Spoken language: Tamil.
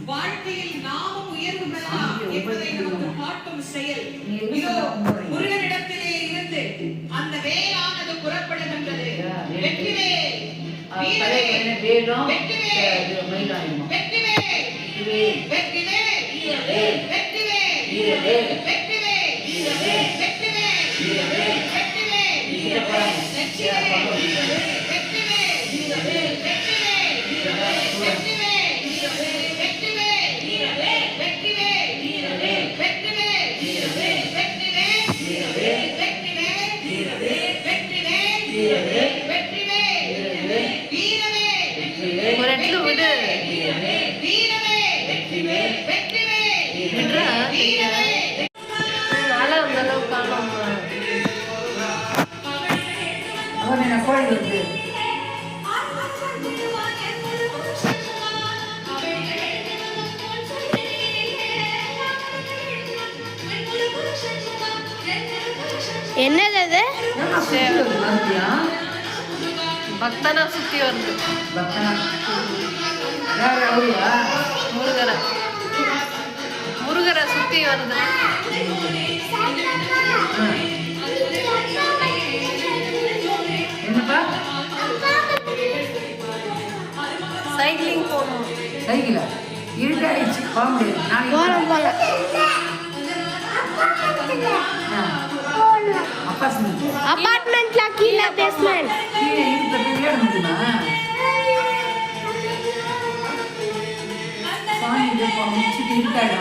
வாழ்க்கையில் நாமும் உயர்வு பெறலாம் என்பதை நமக்கு காட்டும் செயல். இதோ முருகனிடத்திலே இருந்து அந்த வேலானது புறப்படுகின்றது. வெற்றிவேல் வீரவேல் வெற்றிவேல் வெற்றிவேல் வெற்றிவேல் வெற்றிவேல் வீரவேல் வெற்றிவேல் வீரவேல் வெற்றிவேல் வீரவேல் வெற்றிவேல் வீரவேல் வெற்றிவேல் வீரவேல் வெற்றிவேல் வெற்றிவேல் வீரவேல் வெற்றிவேல் வீரவேல் வெற்றிவேல் என்னது பக்தனா சுத்தி வருது. முருகரை சுத்தி வருது. சைக்கிளிங் போகணும். சைக்கிளா இருட்டாயிடுச்சு போக முடியாது. அபார்ட்மெண்ட்ல கீழே பேஸ்மெண்ட் கீழே இருக்க விளையாட முடியுமா? சாமி இருக்காது.